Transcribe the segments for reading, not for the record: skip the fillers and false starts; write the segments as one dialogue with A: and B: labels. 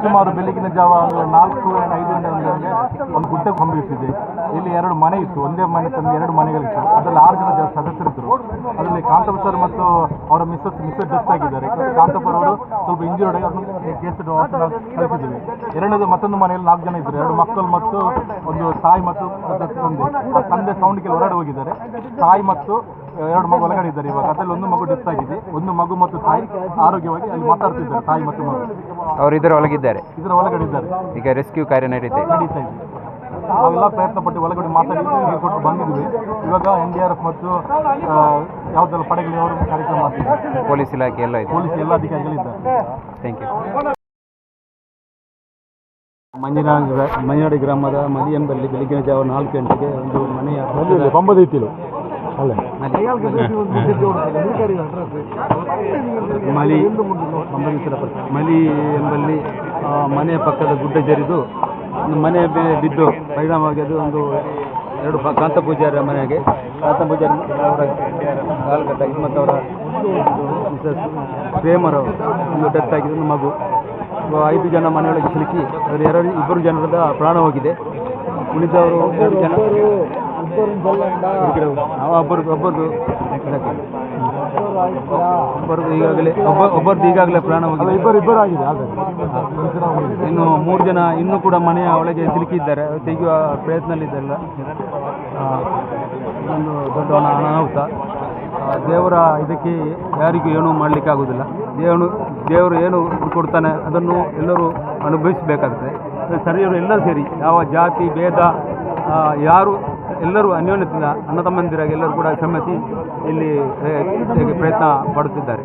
A: ಸುಮಾರು ಬೆಳಗಿನ ಜಾವ 4-5 ಗಂಟೆ ಒಂದು ಗುಡ್ಡ ಸಂಭವಿಸಿದೆ. ಇಲ್ಲಿ 2 ಮನೆ ಇತ್ತು, ಒಂದೇ ಮನೆ ತಂದು 2 ಮನೆಗಳಿತ್ತು. ಅದರಲ್ಲಿ 6 ಜನ ಸದಸ್ಯರಿದ್ದರು. ಅದರಲ್ಲಿ ಕಾಂತಪ್ಪ ಸರ್ ಮತ್ತು ಅವರ ಮಿಸ್ಸಸ್ ಡೆತ್ ಆಗಿದ್ದಾರೆ. ಕಾಂತಪ್ಪ ಅವರು ಸ್ವಲ್ಪ ಇಂಜೂರ್ಡ್ ಆಗಿ ಕೇಸ್ ಕಳಿಸಿದ್ದೀವಿ. ಎರಡನೇದು ಮತ್ತೊಂದು ಮನೆಯಲ್ಲಿ 4 ಜನ ಇದ್ದರು, 2 ಮಕ್ಕಳು ಮತ್ತು ಒಂದು ತಾಯಿ ಮತ್ತು ತಂದೆ. ಆ ತಂದೆ ಸೌಂಡ್ಗೆ ಹೊರಗಡೆ ಹೋಗಿದ್ದಾರೆ. ತಾಯಿ ಮತ್ತು 2 ಮಗು ಒಳಗಡೆ ಇದ್ದಾರೆ. ಇವಾಗ ಅದರಲ್ಲಿ ಒಂದು ಮಗು ಡೆತ್ ಆಗಿದೆ. ಒಂದು ಮಗು ಮತ್ತು ತಾಯಿ ಆರೋಗ್ಯವಾಗಿ ಅಲ್ಲಿ ಮಾತಾಡ್ತಿದ್ದಾರೆ. ತಾಯಿ ಮತ್ತು ಮಗು
B: ಅವರು ಇದರ ಒಳಗಿದ್ದಾರೆ,
A: ಒಳಗಡೆ ಇದ್ದಾರೆ.
B: ಈಗ ರೆಸ್ಕ್ಯೂ ಕಾರ್ಯ ನಡೀತಾ ಇದೆ.
A: ನಾವೆಲ್ಲ ಪ್ರಯತ್ನ ಪಟ್ಟು ಒಳಗಡೆ ಮಾತಾಡಿದ್ದು ಕೊಟ್ಟು ಬಂದಿದ್ವಿ. ಇವಾಗ NDRF ಮತ್ತು ಯಾವುದೆಲ್ಲ ಪಡೆಗಳು ಅವರು ಕಾರ್ಯಕ್ರಮ ಮಾಡ್ತಿದ್ದಾರೆ.
B: ಪೊಲೀಸ್ ಇಲಾಖೆ ಎಲ್ಲ ಇದೆ,
A: ಪೊಲೀಸ್ ಎಲ್ಲ ಅಧಿಕಾರಿಗಳಿದ್ದಾರೆ.
B: Thank you.
C: ಮಂಜನಾಡಿ ಗ್ರಾಮದ ಮಲಿ ಎಂಬಲ್ಲಿ ಬೆಳಗಿನ ಜಾವ 4 ಗಂಟೆಗೆ ಒಂದು ಮನೆಯ
A: ಬಂಬದೈತಿಲು
C: ಮಲಿ ಎಂಬಲ್ಲಿ ಮನೆಯ ಪಕ್ಕದ ಗುಡ್ಡ ಜರಿದು ಒಂದು ಮನೆ ಬಿದ್ದು ಪರಿಣಾಮವಾಗಿ ಅದು ಒಂದು 2 ಕಾಂತ ಪೂಜಾರ ಮನೆಗೆ ಕಾಂತ ಪೂಜಾರಿ ಅವರ ಕಾಲ್ಕಟ್ಟಾಗಿ ಮತ್ತು ಅವರ ಮಿಸಸ್ ಪ್ರೇಮರವರು ಒಂದು ಡೆತ್ ಆಗಿದೆ. ಒಂದು ಮಗು 5 ಜನ ಮನೆಯೊಳಗೆ ಸಿಲುಕಿ ಅದರ 2 ಜನರದ ಪ್ರಾಣ ಹೋಗಿದೆ. ಉಳಿದವರು 2 ಜನ ಒಬ್ಬರದ್ದು ಈಗಾಗಲೇ ಪ್ರಾಣ ಹೋಗಿದೆ.
A: ಇಬ್ಬರು ಆಗಿದೆ.
C: ಇನ್ನು 3 ಜನ ಇನ್ನೂ ಕೂಡ ಮನೆಯ ಒಳಗೆ ಸಿಲುಕಿದ್ದಾರೆ. ತೆಗೆಯುವ ಪ್ರಯತ್ನದಲ್ಲಿದ್ದಲ್ಲ. ಒಂದು ದೊಡ್ಡ ಅನಾಹುತ. ದೇವರ ಇದಕ್ಕೆ ಯಾರಿಗೂ ಏನೂ ಮಾಡಲಿಕ್ಕೆ ಆಗೋದಿಲ್ಲ. ದೇವರು ಏನು ಕೊಡ್ತಾನೆ ಅದನ್ನು ಎಲ್ಲರೂ ಅನುಭವಿಸಬೇಕಾಗ್ತದೆ. ಸ್ಥಳೀಯರು ಎಲ್ಲರೂ ಸೇರಿ ಯಾವ ಜಾತಿ ಭೇದ ಯಾರು ಎಲ್ಲರೂ ಅನ್ಯೋನ್ಯತೆಯಿಂದ ಅಣ್ಣ ತಮ್ಮಂದಿರಾಗಿ ಎಲ್ಲರೂ ಕೂಡ ಶ್ರಮಿಸಿ ಇಲ್ಲಿ ಪ್ರಯತ್ನ ಪಡುತ್ತಿದ್ದಾರೆ.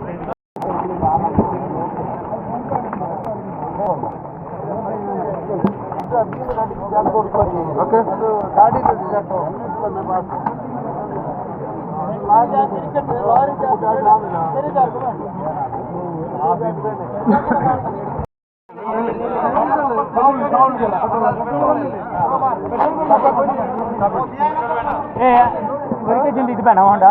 D: ಇದು ಬೇಡ ಹೊಂಡ